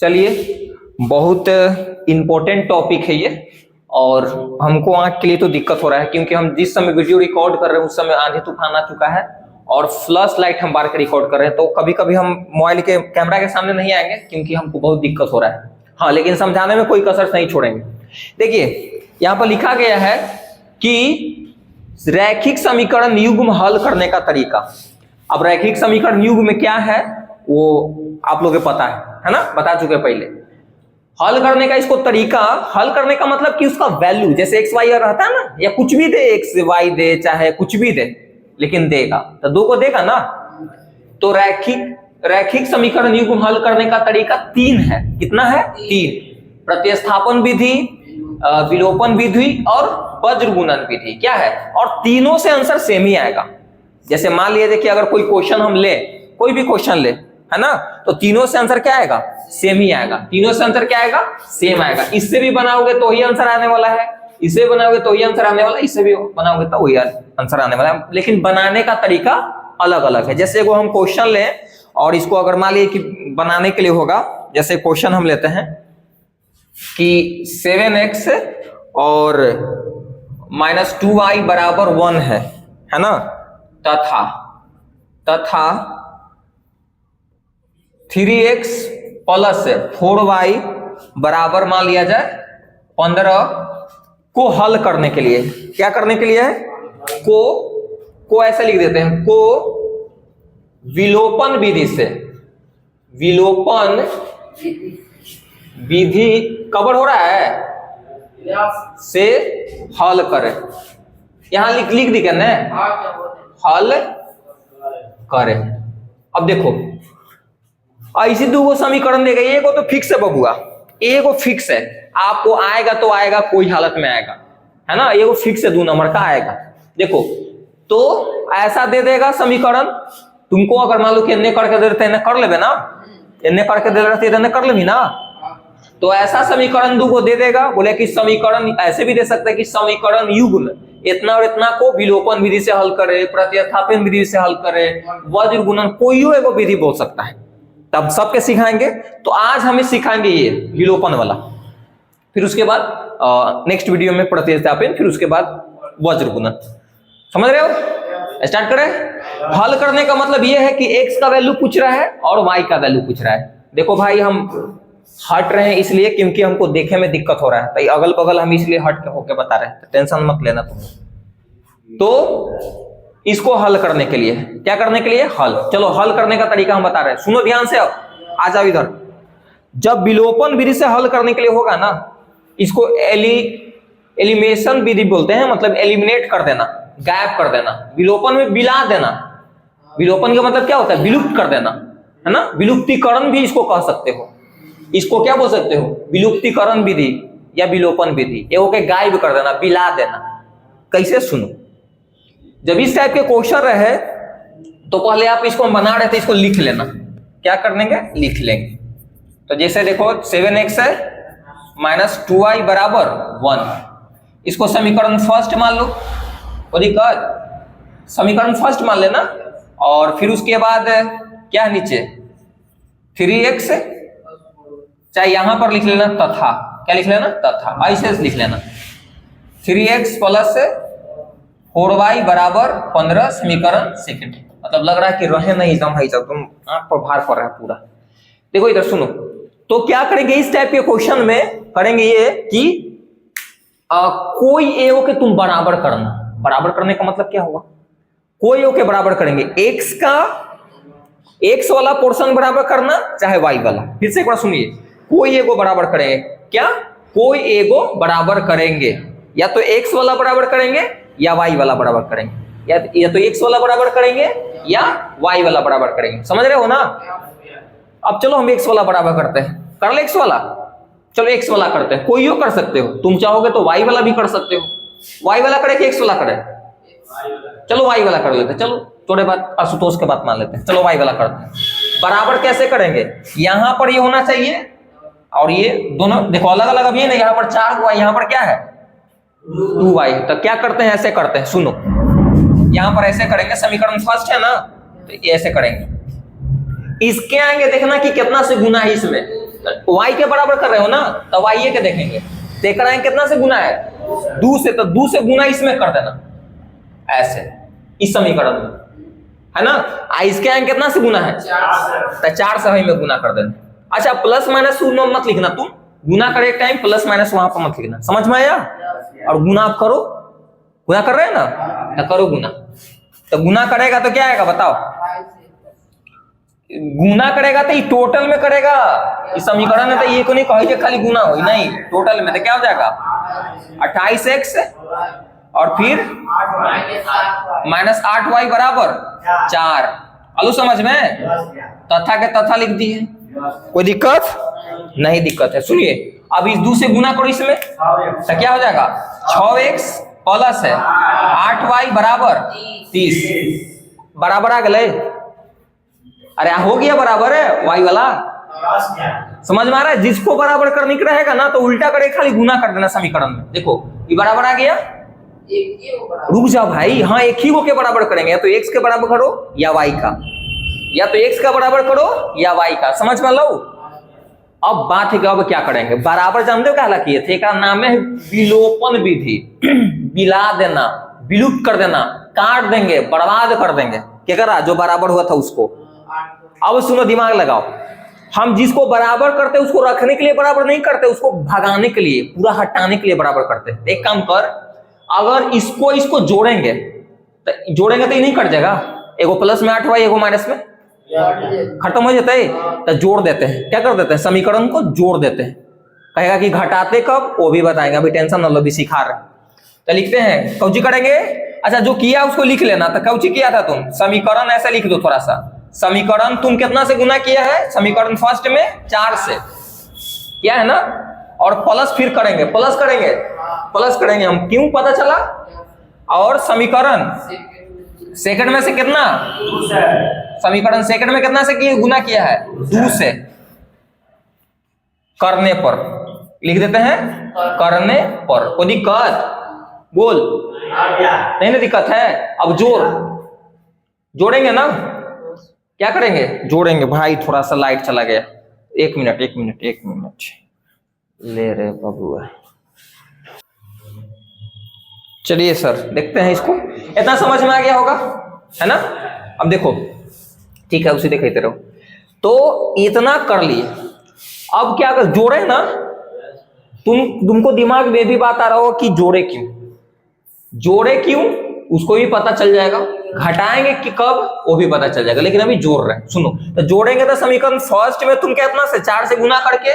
चलिए, बहुत important topic है ये, और हमको आंख के लिए तो दिक्कत हो रहा है क्योंकि हम जिस समय वीडियो रिकॉर्ड कर रहे हैं उस समय आंधी तूफान आ चुका है और फ्लैश लाइट हम बार के रिकॉर्ड कर रहे हैं, तो कभी कभी हम मोबाइल के कैमरा के सामने नहीं आएंगे क्योंकि हमको बहुत दिक्कत हो रहा है। हाँ, लेकिन समझाने में कोई कसर नहीं छोड़ेंगे। देखिए, यहाँ पर लिखा गया है कि रैखिक समीकरण युग्म हल करने का तरीका। अब रैखिक समीकरण युग्म में क्या है वो आप लोगों को पता है ना, बता चुके पहले। हल करने का इसको तरीका, हल करने का मतलब कि उसका वैल्यू, जैसे एक्स वाई रहता है ना, या कुछ भी दे, एक्स वाई दे, चाहे कुछ भी दे, लेकिन देगा तो दो को देगा ना। तो रैखिक समीकरण युग्म हल करने का तरीका 3 है। कितना है? 3। प्रतिस्थापन विधि, विलोपन विधि और वज्र गुणन विधि। क्या है? और तीनों से आंसर सेम ही आएगा। जैसे मान लीजिए कि अगर कोई क्वेश्चन हम ले, कोई भी क्वेश्चन ले, है ना, तो तीनों से आंसर क्या आएगा? सेम ही आएगा। तीनों से आंसर क्या आएगा? सेम आएगा। इससे भी बनाओगे तो ही आंसर आने वाला है, इससे बनाओगे तो ही आंसर आने वाला है, इससे भी बनाओगे तो वही आंसर आने वाला है, लेकिन बनाने का तरीका अलग अलग है। जैसे वो हम क्वेश्चन लें और इसको अगर मान लीजिए कि बनाने के लिए होगा, जैसे क्वेश्चन हम लेते हैं कि 7x और -2y बराबर 1 है ना, तथा 3x प्लस 4y बराबर मान लिया जाए 15 को हल करने के लिए। क्या करने के लिए है? को ऐसे लिख देते हैं, को विलोपन विधि से, विलोपन विधि कवर हो रहा है से हल करें। यहां लिख दी क्या? हल करें। अब देखो, ऐसी दो समीकरण देगा, एगो तो फिक्स है बबुआ, एगो फिक्स है, आपको आएगा तो आएगा, कोई हालत में आएगा, है ना, एगो फिक्स है, 2 नंबर का आएगा। देखो, तो ऐसा दे देगा समीकरण तुमको, अगर मान लो कि एन्ने करके दे देते कर लेबे ना, एन्ने करके दे रहती है कर लेबी ना, तो ऐसा समीकरण 2 को दे देगा। बोले कि समीकरण ऐसे भी दे सकते हैं कि समीकरण युग्म इतना और इतना को विलोपन विधि से हल करे, प्रतिस्थापन विधि से हल करे, वज्र गुणन, कोई एगो विधि बोल सकता है। तब सबके सिखाएंगे। तो आज हमें सिखाएंगे ये विलोपन वाला, फिर उसके बाद नेक्स्ट वीडियो में प्रतिस्थापन, फिर उसके बाद वज्र गुणन। समझ रहे हो? स्टार्ट करें। हल करने का मतलब ये है कि x का वैल्यू पूछ रहा है और y का वैल्यू पूछ रहा है। देखो भाई, हम हट रहे हैं इसलिए क्योंकि हमको देखे में दिक्कत हो रहा है, तो अगल बगल हम इसलिए हट के होके बता रहे हैं, तो टेंशन मत लेना तुम। तो इसको हल करने के लिए, क्या करने के लिए? हल। चलो, हल करने का तरीका हम बता रहे हैं, सुनो ध्यान से। अब आ जाओ इधर। जब विलोपन विधि से हल करने के लिए होगा ना, इसको एलिमिनेशन विधि बोलते हैं, मतलब एलिमिनेट कर देना, गायब कर देना। विलोपन में बिला देना। विलोपन का मतलब क्या होता है? विलुप्त कर देना, है ना। विलुप्तीकरण भी इसको कह सकते हो। इसको क्या बोल सकते हो? विलुप्तीकरण विधि या विलोपन विधि। एगो के गायब कर देना, बिला देना। कैसे? सुनो, जब इस टाइप के क्वेश्चन रहे तो पहले आप इसको बना रहे थे, इसको लिख लेना। क्या कर लेंगे? लिख लेंगे। तो जैसे देखो, 7x है -2y बराबर 1, इसको समीकरण फर्स्ट मान लो, समीकरण फर्स्ट मान लेना। और फिर उसके बाद क्या है नीचे? 3x, चाहे यहां पर लिख लेना तथा, क्या लिख लेना? तथा, ऐसे लिख लेना 3x प्लस 4y बराबर 15 समीकरण सेकंड। मतलब लग रहा है कि रहे नहीं एकदम भाई साहब, तुम आंख पर भार पड़ रहा है पूरा। देखो इधर सुनो, तो क्या करेंगे इस टाइप के क्वेश्चन में? करेंगे ये कि कोई एगो के तुम बराबर करना। बराबर करने का मतलब क्या हुआ? कोई एगो के बराबर करेंगे, एक्स वाला पोर्शन बराबर करना, चाहे वाई वाला। फिर से एक बार सुनिए, कोई एगो बराबर करेंगे। क्या? कोई एगो बराबर करेंगे, या तो एक्स वाला बराबर करेंगे या वाई वाला बराबर करेंगे, या तो एक्स वाला बराबर करेंगे या वाई वाला बराबर करेंगे। समझ रहे हो ना? अब चलो हम एक्स वाला बराबर करते हैं। कर ले एक्स वाला, चलो एक्स वाला करते हैं। कोई कर सकते हो, तुम चाहोगे तो वाई वाला भी कर सकते हो। वाई वाला करे कि एक्स वाला करे? चलो वाई वाला कर लेते हैं। चलो थोड़े बात आशुतोष के बात मान लेते हैं। चलो वाई वाला करते हैं। बराबर कैसे करेंगे? यहां पर ये होना चाहिए और ये दोनों देखो अलग अलग। अब ये ना, यहाँ पर 4 हुआ, यहाँ पर क्या है? 2y। तो क्या करते हैं? ऐसे करते हैं। सुनो, यहाँ पर ऐसे करेंगे, समीकरण फर्स्ट है ना, तो ऐसे करेंगे। इसके आएंगे, देखना कि कितना से गुना है इसमें। y के बराबर कर रहे हो ना, तो y के देखेंगे देख रहे हैं कितना से गुना है, 2 से, तो 2 से गुना इसमें कर देना ऐसे इस समीकरण में, है ना। इसके यहाँ कितना से गुना है, तो 4 से भाई में गुना कर देना। अच्छा प्लस माइनस मत लिखना तुम, गुना करे एक टाइम प्लस माइनस वहां पर मत लिखना, समझ में आया। और गुना करो, गुना कर रहे हैं ना, तो करो गुना, तो गुना करेगा तो क्या आएगा बताओ, गुना करेगा तो ये टोटल में करेगा, इस समीकरण में तो ये को नहीं कहे खाली गुना हो, नहीं टोटल में, तो क्या हो जाएगा 28x और फिर -8y बराबर 4। आलू समझ में, तथा के तथा लिख दिए, कोई दिक्कत नहीं, दिक्कत है। सुनिए अब इस 2 से गुना करो इसमें, तो क्या हो जाएगा 6x प्लस है 8y बराबर 30, बराबर आ गए। अरे हो गया बराबर है y वाला, समझ में आ रहा है। जिसको बराबर करने का रहेगा ना तो उल्टा करे खाली गुना कर देना समीकरण में। देखो ये बराबर आ गया, रुक जाओ भाई, हाँ एक ही को के बराबर करेंगे, या तो x के बराबर करो या y का, या तो x का बराबर करो या y का, समझ में लो। अब बात है कि अब क्या करेंगे, बराबर जानते हो क्या किए थे, नाम है विलोपन विधि। बिला देना, विलुप्त कर देना, काट देंगे, बर्बाद कर देंगे, क्या करा जो बराबर हुआ था उसको। अब सुनो दिमाग लगाओ, हम जिसको बराबर करते उसको रखने के लिए बराबर नहीं करते, उसको भगाने के लिए, पूरा हटाने के लिए बराबर करते। एक काम कर, अगर इसको जोड़ेंगे तो ये नहीं कट जाएगा, एगो प्लस में 8y एगो माइनस में खत्म हो जाता है, तो जोड़ देते हैं, क्या कर देते हैं समीकरण को जोड़ देते हैं। कहेगा कि घटाते कब, वो भी बताएंगे, अभी टेंशन न लो, भी सिखा रहे। तो लिखते हैं कौची करेंगे, अच्छा जो किया उसको लिख लेना। तो कौची किया था तुम, समीकरण ऐसे लिख दो थोड़ा सा, समीकरण तुम कितना से गुना किया है, समीकरण फर्स्ट में 4 से किया है ना, और प्लस फिर करेंगे, प्लस करेंगे हम, क्यों पता चला। और समीकरण सेकंड में से कितना, समीकरण सेकंड में कितना से किया, गुना किया है 2 से, करने पर लिख देते हैं, करने पर। कोई दिक्कत बोल नहीं ना, दिक्कत है। अब जोड़ेंगे ना, क्या करेंगे, जोड़ेंगे। भाई थोड़ा सा लाइट चला गया, एक मिनट ले रे बबुआ। चलिए सर देखते हैं इसको, इतना समझ में आ गया होगा, है ना। अब देखो ठीक है, उसी देखते रहो। तो इतना कर लिए, अब क्या कर, जोड़े ना, तुमको दिमाग में भी बात आ रहा हो कि जोड़े क्यों उसको भी पता चल जाएगा, घटाएंगे कि कब वो भी पता चल जाएगा, लेकिन अभी जोड़ रहे हैं। सुनो, तो जोड़ेंगे तो समीकरण फर्स्ट में तुम कितना से 4 से गुना करके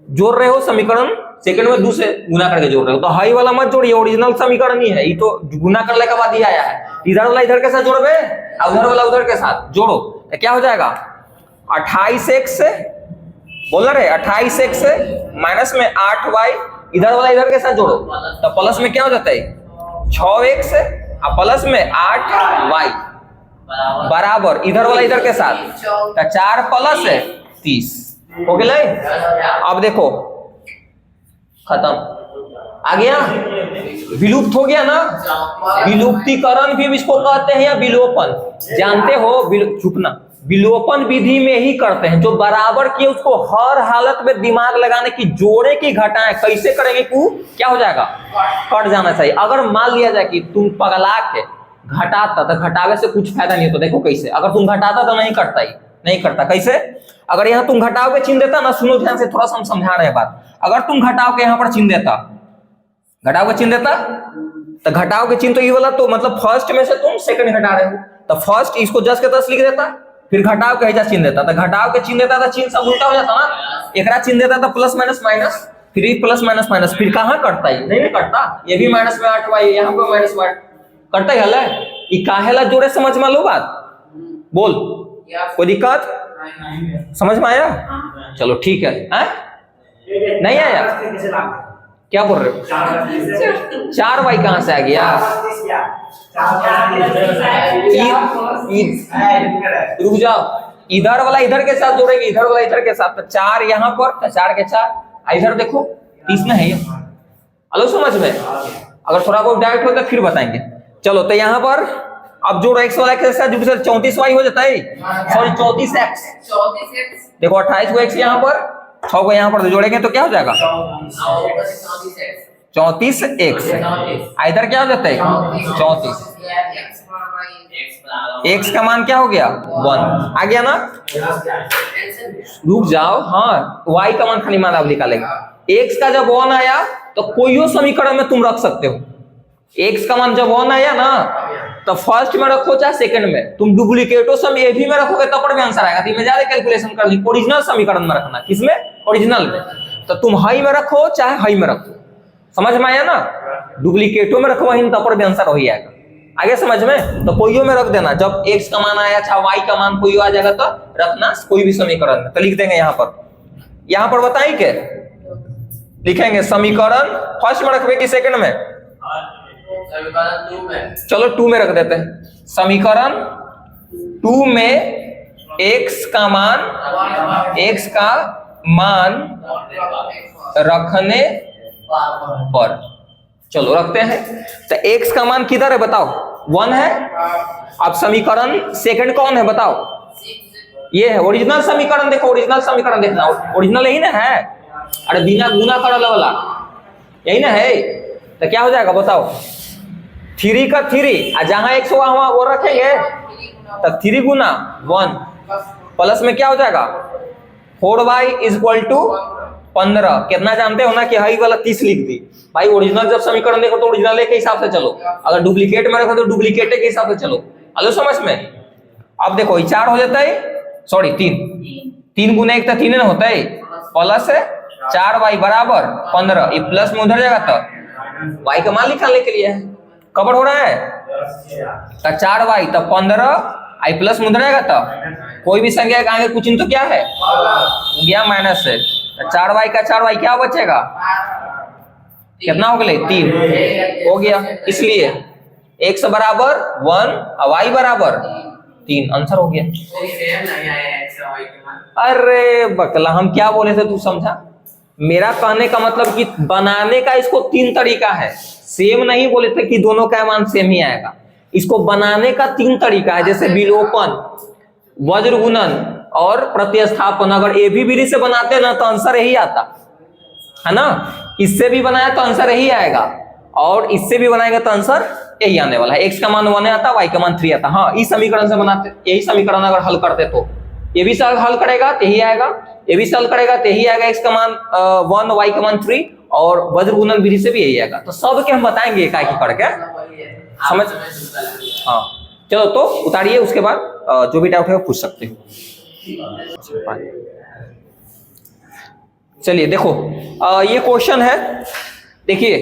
जोड़ रहे हो, समीकरण सेकंड में 2 से गुना करके जोड़ रहे हो। तो हाई वाला मत जोड़िए, ओरिजिनल समीकरण ही है, ये तो गुना करने के बाद ही आया है। इधर वाला इधर के साथ जोड़बे, उधर वाला उधर के साथ जोड़ो, तो क्या हो जाएगा 28x से, बोल रहे 28x से माइनस में 8y, इधर वाला इधर के साथ जोड़ो, तो प्लस में क्या हो जाता है 6x और प्लस में 8y बराबर इधर वाला इधर के साथ, तो 4 प्लस 30 हो गया। अब देखो खत्म, आ गया, विलुप्त हो गया ना। विलुप्तीकरण भी इसको कहते हैं, या विलोपन, जानते हो, चुपना, विलोपन विधि में ही करते हैं। जो बराबर किए उसको हर हालत में दिमाग लगाने की, जोड़े की घटाएं कैसे करेंगे, क्या हो जाएगा, कट जाना चाहिए। अगर मान लिया जाए कि तुम पगला के घटाता, तो घटावे से कुछ फायदा नहीं होता। देखो कैसे, अगर तुम घटाता तो नहीं करता, कैसे, अगर यहाँ तुम घटाव के चिन्ह देता ना, सुनो ध्यान से, थोड़ा सा हम समझा रहे हैं बात। अगर तुम घटाव के यहाँ पर चिन्ह देता, घटाव का चिन्ह देता, तो घटाव के चिन्ह तो ये वाला, तो मतलब फर्स्ट में से तुम सेकंड घटा रहे हो, तो फर्स्ट इसको 10 के 10 लिख देता, फिर घटाव का चिन्ह देता, तो घटाव के चिन्ह देता तो चिन्ह सब उल्टा हो जाता ना। एकरा चिन्ह देता तो प्लस माइनस माइनस, फिर प्लस माइनस माइनस, फिर कहाँ कटता है, नहीं कटता, ये भी माइनस में 8y, यहाँ पे माइनस 8 कटता है। ये काहेला जोड़े, समझ में लो बात, बोल कोई दिक्कत समझ में आया, चलो ठीक है। नहीं आया, क्या बोल रहे हो, 4y कहां से आ गया, रुक जाओ, इधर वाला इधर के साथ जोड़ेंगे, इधर वाला इधर के साथ, तो 4 यहाँ पर, तो 4 के 4, इधर देखो 30 में है ये, हेलो समझ में। अगर थोड़ा बहुत डायरेक्ट हो तो फिर बताएंगे। चलो तो यहाँ पर अब जोड़ो x वाला के साथ, 34y हो जाता है, सॉरी 34x, देखो 28 को x यहाँ पर 6 को यहाँ पर जोड़ेंगे तो क्या हो जाएगा 34x। इधर क्या हो जाता है 34। x का मान क्या हो गया 1 आ गया ना। रुक जाओ, हाँ y का मान खाली मान आप निकालेंगे। x का जब 1 आया तो कोई समीकरण में तुम रख सकते हो। x का मान जब 1 आया ना तो फर्स्ट में रखो चाहे सेकंड में, तुम डुप्लीकेटो सम ए भी में रखोगे तब पर भी आंसर आएगा। तो मैं ज्यादा कैलकुलेशन कर ली, ओरिजिनल समीकरण में रखना। किसमें? ओरिजिनल में। तो तुम हाई में रखो चाहे हाई में रखो, समझ में आया ना। डुप्लीकेटो में रखो वही तब पर भी आंसर वही आएगा। आगे समझ में? तो कोई में रख देना, जब x का मान आया अच्छा y का मान कोई आ जाएगा तो रखना कोई भी समीकरण में। तो लिख देंगे यहाँ पर बताइए के लिखेंगे समीकरण फर्स्ट में रखबे कि सेकंड में? चलो 2 में रख देते हैं। समीकरण 2 में x का मान रखने पर, चलो रखते हैं। तो x का मान किधर है बताओ? 1 है। अब समीकरण सेकंड कौन है बताओ? ये है ओरिजिनल समीकरण। देखो ओरिजिनल समीकरण देखना, ओरिजिनल यही ना है। अरे बिना गुना करने वाला यही ना है। तो क्या हो जाएगा बताओ? 3 का 3 और जहां x हुआ वहां वो रखेंगे तो 3 गुना 1 प्लस में क्या हो जाएगा 4y = 15। कितना जानते हो ना कि हाई वाला 30 लिख दी भाई। ओरिजिनल जब समीकरण देखो तो ओरिजिनल के हिसाब से चलो, अगर डुप्लीकेट में रखो तो डुप्लीकेट के हिसाब से चलो। हेलो समझ में? अब देखो ये 4 हो जाता है, सॉरी 3 गुना 1 तो 3 ना होता है, प्लस 4y = 15। ये प्लस में उधर जाएगा तो y का मान निकालने के लिए है। कवर हो रहा है? तो 4y तो 15 आई प्लस में उधर जाएगा तो कोई भी संख्या के आगे कुछ तो क्या है गया माइनस है। तो 4y का 4y क्या बचेगा? कितना हो गया 3 हो गया। इसलिए x = 1 और y = 3 आंसर हो गया। अरे बकला हम क्या बोले थे तू समझा? मेरा कहने का मतलब कि बनाने का इसको 3 तरीका है। सेम नहीं बोले थे कि दोनों का मान सेम ही आएगा। इसको बनाने का 3 तरीका है, जैसे विलोपन, वज्र गुणन और प्रतिस्थापन। अगर ए भी विधि से बनाते ना तो आंसर यही आता है ना। इससे भी बनाया तो आंसर यही आएगा और इससे भी बनाएगा तो आंसर यही आने वाला है। x का मान 1 आता, y का मान 3 आता। हाँ इस समीकरण से बनाते, यही समीकरण अगर हल करते तो ये भी हल करेगा तो यही आएगा, ये भी हल करेगा तो यही आएगा। x का मान 1 y का मान 3 और वज्र गुणन विधि से भी यही आएगा। तो सब के हम बताएंगे एक एक करके, समझ? हाँ चलो तो उतारिए, उसके बाद जो भी डाउट है वो पूछ सकते हो। चलिए देखो ये क्वेश्चन है। देखिए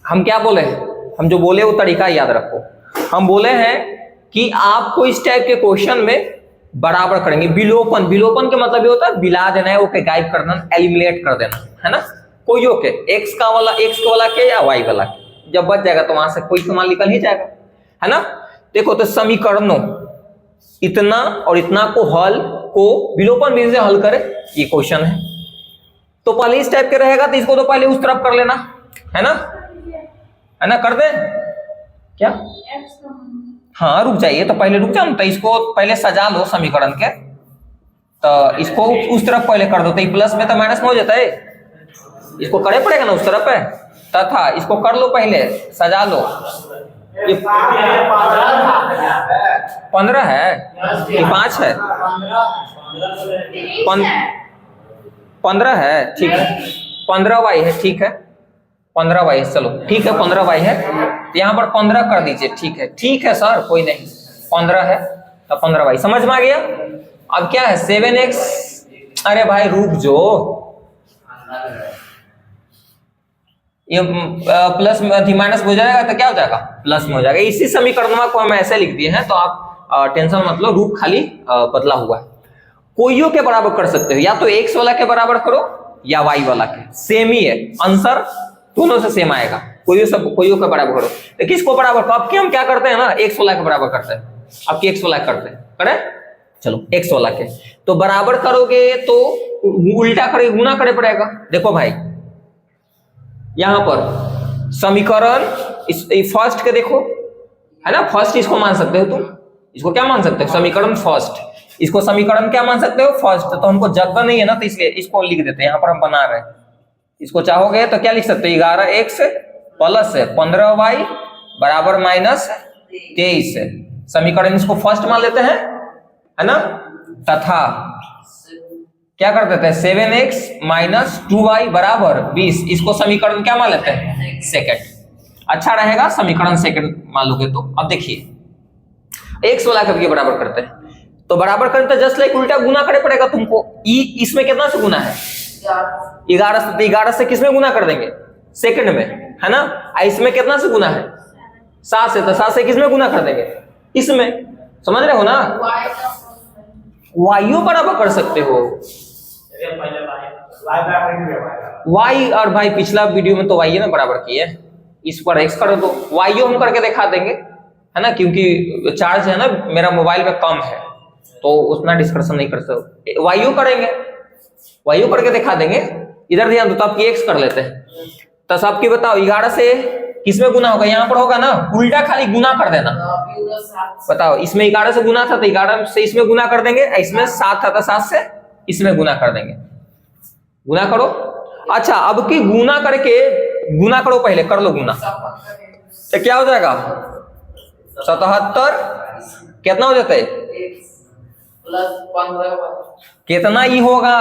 हम क्या बोले हैं, हम जो बोले वो तरीका याद रखो। हम बोले हैं कि आपको इस टाइप के क्वेश्चन में बराबर करेंगे। विलोपन, विलोपन के मतलब ये होता है बिला देना है, ओके गायब करना, एलिमिनेट कर देना है ना। कोई ओके x का वाला के या y वाला के, जब बच जाएगा तो वहां से कोई समान निकल ही जाएगा, है ना। देखो तो समीकरणों इतना और इतना को विलोपन विधि से हल करे, ये क्वेश्चन है। तो पहले इस टाइप के रहेगा तो इसको तो पहले उस तरफ कर लेना, है ना, कर दे क्या? हाँ रुक जाइए, तो पहले रुक जाओ, तो इसको पहले सजा लो समीकरण के। तो इसको उस तरफ पहले कर दो, तो प्लस में तो माइनस में हो जाता है, इसको करे पड़ेगा ना उस तरफ है। तथा इसको कर लो पहले, सजा लो। ये 15 है कि 5 है? 15 है, ठीक है। 15y है, ठीक है, 15y है, चलो ठीक है 15y है। यहाँ पर 15 कर दीजिए, ठीक है सर, कोई नहीं, 15 है तो 15y समझ में आ गया। अब क्या है 7x, अरे भाई रुक जो, ये प्लस माइनस हो जाएगा तो क्या हो जाएगा प्लस में हो जाएगा। इसी समीकरण को हम ऐसे लिख दिए हैं, तो आप टेंशन मतलब रूप खाली बदला हुआ है। कोइयों के बराबर कर सकते हो, या तो x वाला के बराबर करो या y वाला के, सेम ही है आंसर, दोनों से सेम आएगा। कोइयों के बराबर करो, तो किसको बराबर करो? अब हम क्या करते हैं ना, x वाला के बराबर करते हैं, अब x वाला करते हैं, करे चलो x वाला के। तो बराबर करोगे तो उल्टा करे, गुना करे पड़ेगा। देखो भाई यहां पर समीकरण फर्स्ट के देखो, है ना, फर्स्ट इसको मान सकते हो तुम, इसको क्या मान सकते हो, समीकरण फर्स्ट। इसको समीकरण क्या मान सकते हो, फर्स्ट। तो हमको जगह नहीं है ना, तो इसलिए इसको लिख देते हैं, यहाँ पर हम बना रहे हैं। इसको चाहोगे तो क्या लिख सकते हो, 11x प्लस 15y बराबर -23 है। समीकरण इसको फर्स्ट मान लेते हैं, है ना। तथा क्या कर देते हैं, 7x - 2y बराबर 20, इसको समीकरण क्या मान लेते हैं, सेकंड। अच्छा रहेगा समीकरण सेकंड मान लोगे तो। अब देखिए x वाला कब के बराबर करते हैं, तो बराबर करते जस्ट लाइक उल्टा गुना करे पड़ेगा तुमको। इसमें कितना से गुना है, 11 से। 11 से किसमें गुना कर देंगे, सेकंड में, है ना। इसमें कितना से गुना है, 7 से, तो 7 से किसमें गुना कर देंगे, इसमें। समझ रहे हो ना, वायु बराबर कर सकते हो। वाई और भाई पिछला वीडियो में तो वाई में बराबर किए, इस पर एक्स कर दो, वायु हम करके दिखा देंगे, है ना, क्योंकि चार्ज है ना मेरा मोबाइल में कम है, तो उतना डिस्कशन नहीं कर सकते। वायु करेंगे, वायु करके दिखा देंगे। इधर ध्यान दो, तो आपकी एक्स कर लेते हैं। तो सबकी बताओ 11 से किसमें गुना होगा, यहाँ पर होगा ना, उल्टा खाली गुना कर देना। बताओ, इसमें 11 से गुना था तो 11 से इसमें गुना कर देंगे, इसमें 7 था तो 7 से इसमें गुना कर देंगे। गुना करो। अच्छा, अब की गुना करके, गुना करो पहले, कर लो गुना, तो क्या हो जाएगा 77। कितना हो जाता है, कितना ही होगा,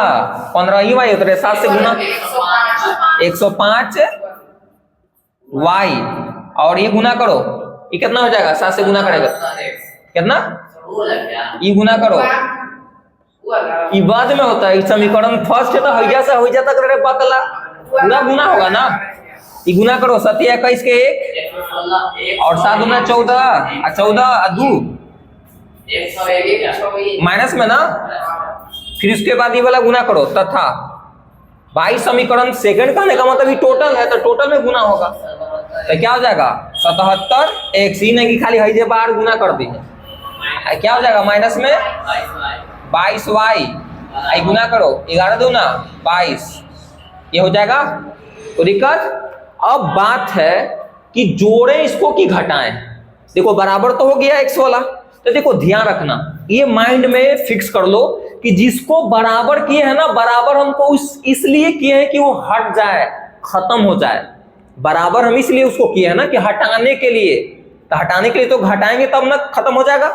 15 ही वाई होता है। 7 से गुना 105 वाई, और ये गुना करो, ये कितना हो जाएगा, 7 से गुना करेगा कितना, ये गुना करो, ये बाद में होता है। समीकरण फर्स्ट है तो हइजा से हइजा तक रे पतला पूरा गुना होगा ना। ये गुना करो, 7 या 21 के 1 और 7 गुना 14 और 14 और 2 माइनस में ना। फिर उसके बाद ये वाला गुना करो, तथा भाई समीकरण सेकंड कहने का मतलब ये टोटल है, तो टोटल में गुना होगा, तो क्या हो जाएगा 77 x, ही नहीं कि खाली हइजे बार गुना कर दी है, क्या हो जाएगा माइनस में 22y, आई गुना करो 11 दूना 22, ये हो जाएगा। तो दिक्कत अब बात है कि जोड़े इसको कि घटाएं। देखो बराबर तो हो गया x वाला, तो देखो ध्यान रखना, ये माइंड में फिक्स कर लो कि जिसको बराबर किए है ना, बराबर हमको इसलिए किए हैं कि वो हट जाए, खत्म हो जाए। बराबर हम इसलिए उसको किए है ना कि हटाने के लिए, तो हटाने के लिए तो घटाएंगे तब ना खत्म हो जाएगा।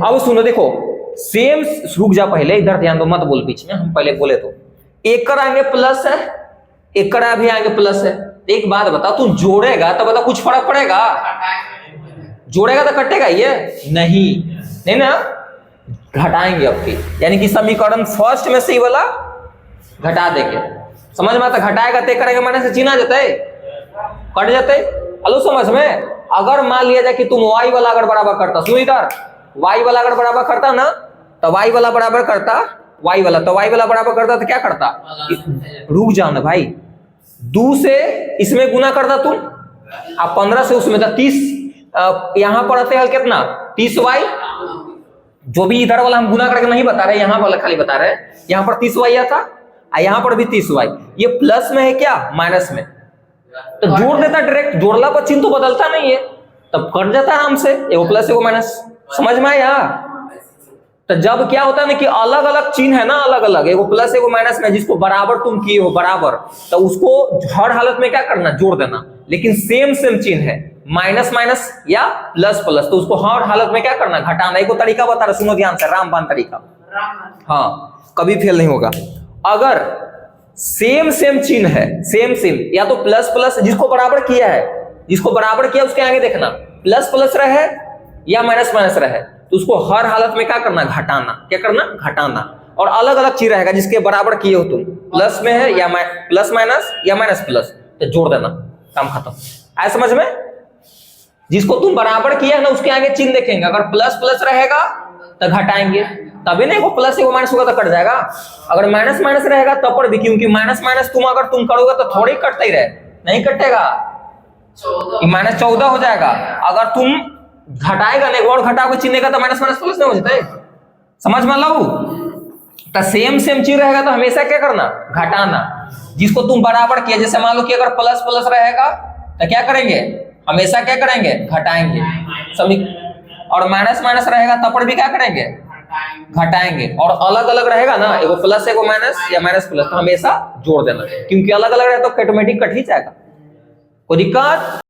अब सुनो, देखो सेम, रुक जा पहले, इधर ध्यान दो, मत बोल बीच में, हम पहले बोले तो एक कर आएंगे प्लस है, एक कर भी आएंगे प्लस है। एक बात बता, तू जोड़ेगा तो बता कुछ फर्क पड़ेगा, जोड़ेगा तो कटेगा ये नहीं ना, घटाएंगे आपकी, यानी कि समीकरण फर्स्ट में से ही वाला घटा देंगे। समझ में आता, घटाएगा ते करेंगे माने से चिन्ह जाता है, कट जाते है। हेलो समझ में, अगर मान लिया जाए कि तुम y वाला अगर बराबर करता, सुन इधर, y वाला अगर बराबर करता ना, तो y वाला बराबर करता y वाला, तो y वाला बराबर करता तो क्या करता, रुक जाओ ना भाई, 2 से इसमें गुना करता तुम, अब 15 से उसमें था 30, यहां पर आते हैं कितना 30y, जो भी इधर वाला हम गुना करके नहीं बता रहे, यहां वाला खाली बता रहे, यहां पर 30y आता, यहां पर भी 30y, ये प्लस में है क्या माइनस में, तो जोड़ देता डायरेक्ट, जोड़ला पर चिन्ह तो बदलता नहीं है, तब कट जाता आराम से, एगो प्लस एगो माइनस। समझ में आया। तो जब क्या होता है ना कि अलग अलग चिन्ह है ना, अलग अलग, एगो प्लस एगो माइनस में, जिसको बराबर तुम किए हो बराबर, तो उसको हर हालत में क्या करना, जोड़ देना। लेकिन सेम चिन्ह है, माइनस माइनस या प्लस प्लस, तो उसको हर हालत में क्या करना, घटाना। एक तरीका बता रहा, सुनो ध्यान से, रामबाण तरीका, हाँ कभी फेल नहीं होगा। अगर सेम चिन्ह है, सेम या तो प्लस प्लस, जिसको बराबर किया है, जिसको बराबर किया उसके आगे देखना, प्लस प्लस रहे या माइनस माइनस रहे, तो उसको हर हालत में क्या करना, घटाना। क्या करना, घटाना। और अलग अलग चीज रहेगा, जिसके बराबर किए हो तुम, प्लस में है या प्लस माइनस या माइनस प्लस, तो जोड़ देना, काम खत्म। आया समझ में। जिसको तुम बराबर किया है ना, उसके आगे चिन्ह देखेंगे, अगर प्लस प्लस रहेगा तो घटाएंगे, तभी नहीं, वो प्लस एगो माइनस होगा तो कट जाएगा। अगर माइनस माइनस रहेगा तब पर भी, क्योंकि माइनस माइनस तुम अगर तुम करोगे तो थोड़ी कटते ही रहे, नहीं कटेगा, माइनस 14 हो जाएगा। अगर तुम घटाएगा नहीं, और घटाओगे चिन्ह का, तो माइनस माइनस प्लस नहीं हो जाता है। समझ में लो, तो सेम चीज रहेगा तो हमेशा क्या करना, घटाना। जिसको तुम बराबर किया, जैसे मान लो कि अगर प्लस प्लस रहेगा तो क्या करेंगे, हमेशा क्या करेंगे, घटाएंगे। और माइनस माइनस रहेगा तब पर भी क्या करेंगे, घटाएंगे। और अलग अलग रहेगा ना, एगो प्लस एगो माइनस या माइनस प्लस, तो हमेशा जोड़ देना, क्योंकि अलग अलग रहे तो ऑटोमेटिक कट ही जाएगा। कोई दिक्कत?